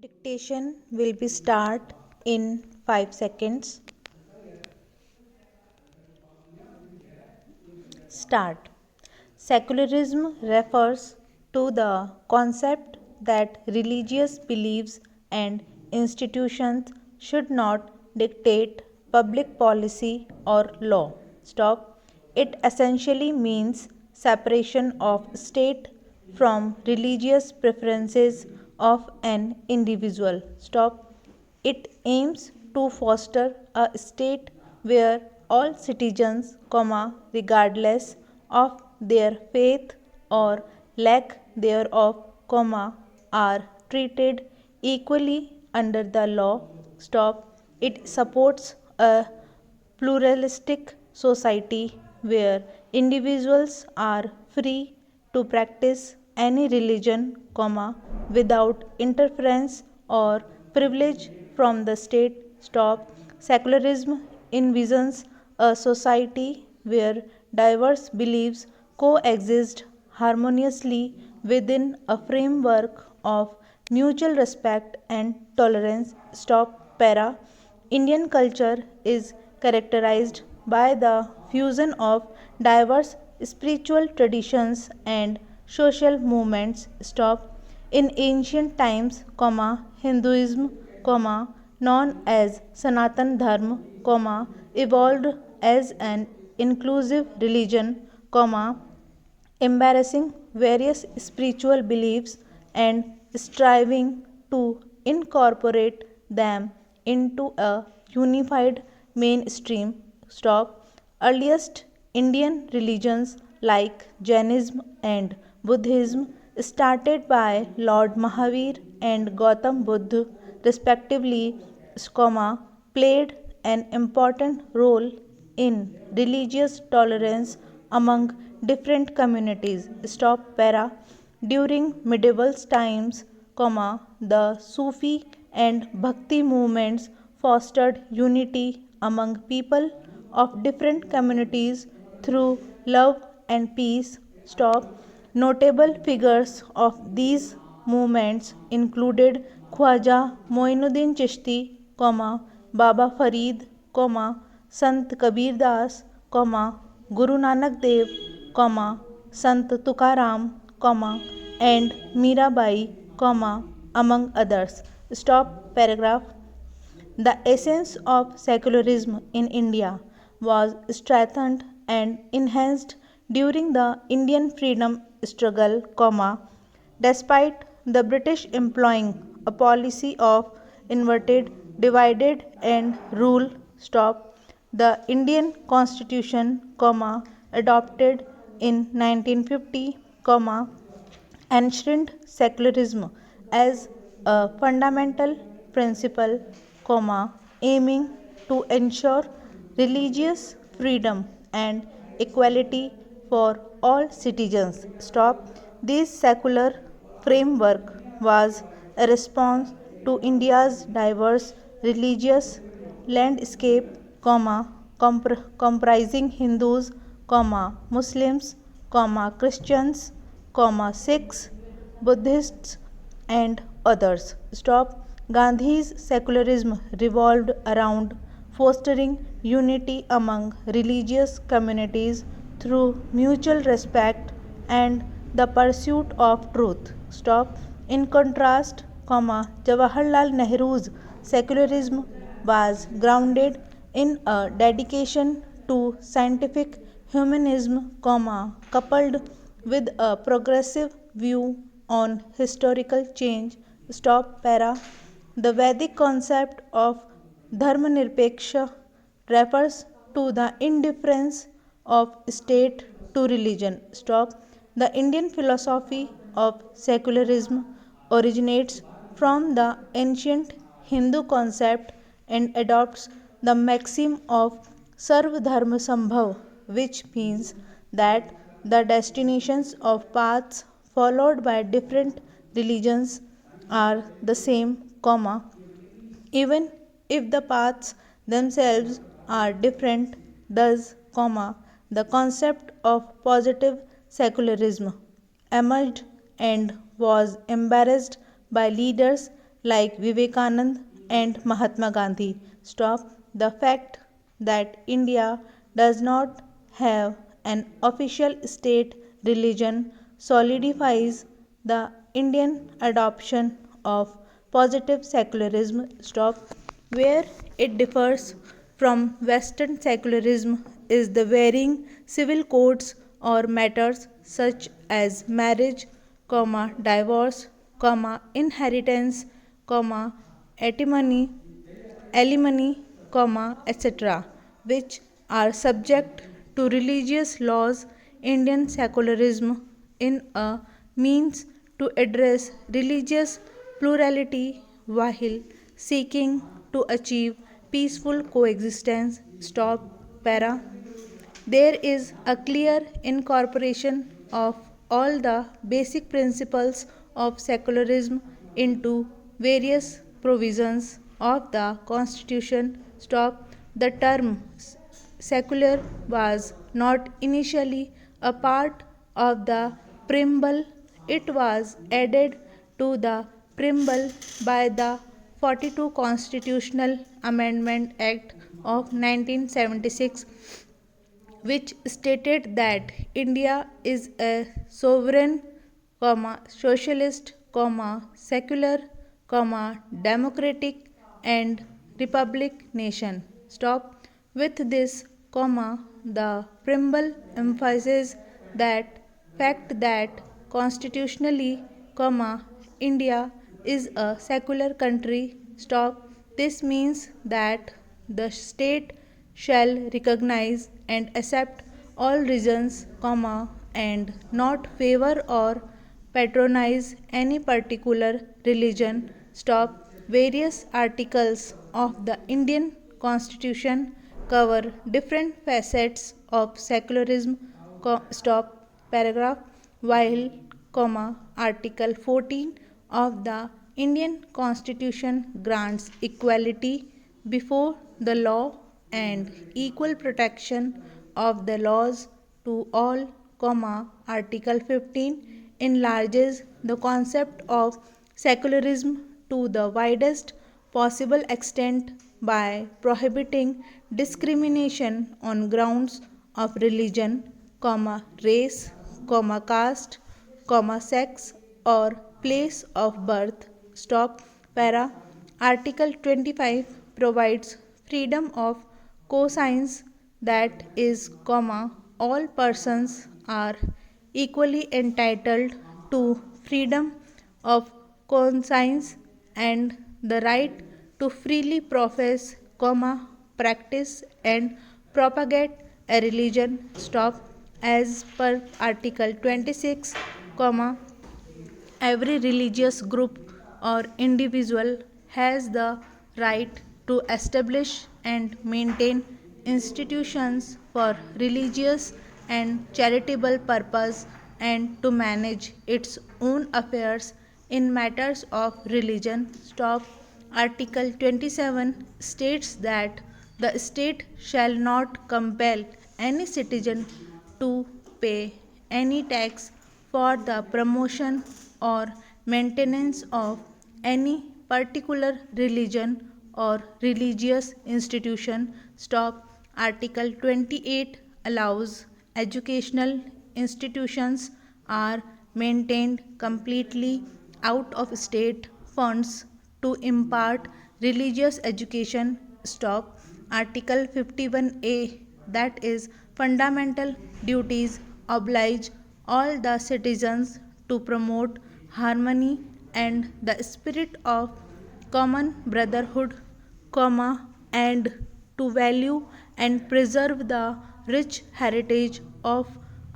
Dictation will be start in 5 seconds. Start. Secularism refers to the concept that religious beliefs and institutions should not dictate public policy or law. Stop. It essentially means separation of state from religious preferences of an individual. Stop. It aims to foster a state where all citizens, regardless of their faith or lack thereof, are treated equally under the law. Stop. It supports a pluralistic society where individuals are free to practice any religion, without interference or privilege from the state. Stop. Secularism envisions a society where diverse beliefs coexist harmoniously within a framework of mutual respect and tolerance. Stop. Para. Indian culture is characterized by the fusion of diverse spiritual traditions and social movements. Stop. In ancient times, Hinduism, known as Sanatan Dharma, evolved as an inclusive religion, embarrassing various spiritual beliefs and striving to incorporate them into a unified mainstream. Stop. Earliest Indian religions like Jainism and Buddhism, started by Lord Mahavir and Gautam Buddha respectively, played an important role in religious tolerance among different communities. Stop. Para. During medieval times, the Sufi and Bhakti movements fostered unity among people of different communities through love and peace. Stop. Notable figures of these movements included Khwaja Moinuddin Chishti, Baba Farid, Sant Kabir Das, Guru Nanak Dev, Sant Tukaram, and Mirabai, among others. Stop. Paragraph. The essence of secularism in India was strengthened and enhanced during the Indian freedom struggle, despite the British employing a policy of inverted, divided and rule. Stop. The Indian Constitution, adopted in 1950, enshrined secularism as a fundamental principle, aiming to ensure religious freedom and equality for all citizens. Stop. This secular framework was a response to India's diverse religious landscape, comprising Hindus, Muslims, Christians, Sikhs, Buddhists, and others. Stop. Gandhi's secularism revolved around fostering unity among religious communities through mutual respect and the pursuit of truth. Stop. In contrast, Jawaharlal Nehru's secularism was grounded in a dedication to scientific humanism, coupled with a progressive view on historical change. Stop. Para. The Vedic concept of Dharmanirpeksha refers to the indifference of state to religion. Stop. The Indian philosophy of secularism originates from the ancient Hindu concept and adopts the maxim of Sarv Dharma Sambhav, which means that the destinations of paths followed by different religions are the same, even if the paths themselves are different. Thus, the concept of positive secularism emerged and was embraced by leaders like Vivekanand and Mahatma Gandhi. Stop. The fact that India does not have an official state religion solidifies the Indian adoption of positive secularism. Stop. Where it differs from Western secularism is the varying civil codes or matters such as marriage, divorce, inheritance, alimony, etc., which are subject to religious laws. Indian secularism in a means to address religious plurality while seeking to achieve peaceful coexistence. Stop. Para. There is a clear incorporation of all the basic principles of secularism into various provisions of the Constitution. Stop. The term secular was not initially a part of the preamble, it was added to the preamble by the 42 Constitutional Amendment Act of 1976, which stated that India is a sovereign, socialist, secular, democratic and republic nation. Stop. With this, the preamble emphasizes that fact that constitutionally, India is a secular country. Stop. This means that the state shall recognize and accept all religions, and not favor or patronize any particular religion. Stop. Various articles of the Indian Constitution cover different facets of secularism. Stop. Paragraph. While, Article 14 of the Indian Constitution grants equality before the law and equal protection of the laws to all, Article 15 enlarges the concept of secularism to the widest possible extent by prohibiting discrimination on grounds of religion, race, caste, sex or place of birth. Stop. Para. Article 25 provides freedom of conscience, that is, all persons are equally entitled to freedom of conscience and the right to freely profess, practice and propagate a religion. Stop. As per Article 26, every religious group or individual has the right to establish and maintain institutions for religious and charitable purpose and to manage its own affairs in matters of religion. Stop. Article 27 states that the state shall not compel any citizen to pay any tax for the promotion or maintenance of any particular religion or religious institution. Stop. Article 28 allows educational institutions are maintained completely out of state funds to impart religious education. Stop. Article 51A, that is, fundamental duties oblige all the citizens to promote harmony and the spirit of common brotherhood, and to value and preserve the rich heritage of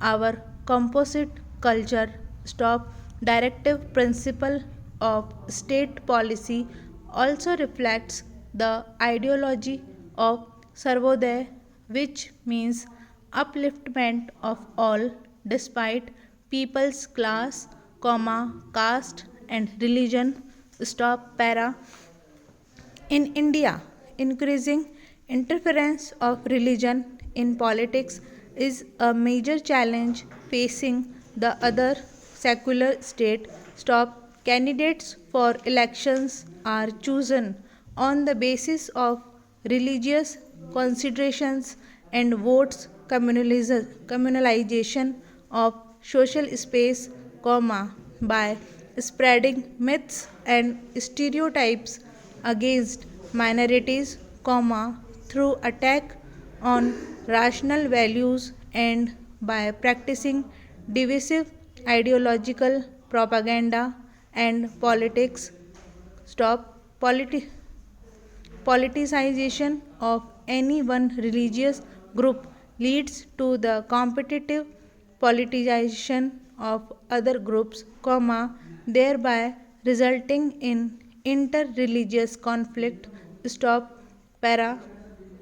our composite culture. Stop. Directive principle of state policy also reflects the ideology of Sarvodaya, which means upliftment of all despite people's class, caste and religion. Stop. Para. In India, increasing interference of religion in politics is a major challenge facing the other secular state. Stop. Candidates for elections are chosen on the basis of religious considerations and votes communalization of social space, by spreading myths and stereotypes against minorities, through attack on rational values and by practicing divisive ideological propaganda and politics. Politicization of any one religious group leads to the competitive politicization of other groups, thereby resulting in inter-religious conflict. Stop para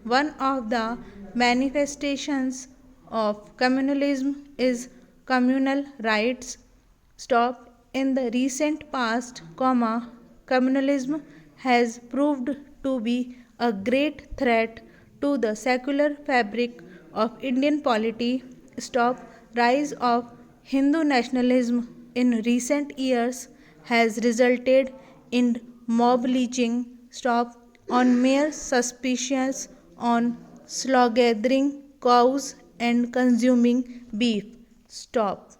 One of the manifestations of communalism is communal rights. In the recent past, communalism has proved to be a great threat to the secular fabric of Indian polity. Rise of Hindu nationalism in recent years has resulted in mob lynching. On mere suspicions on slaughtering cows and consuming beef. Stop.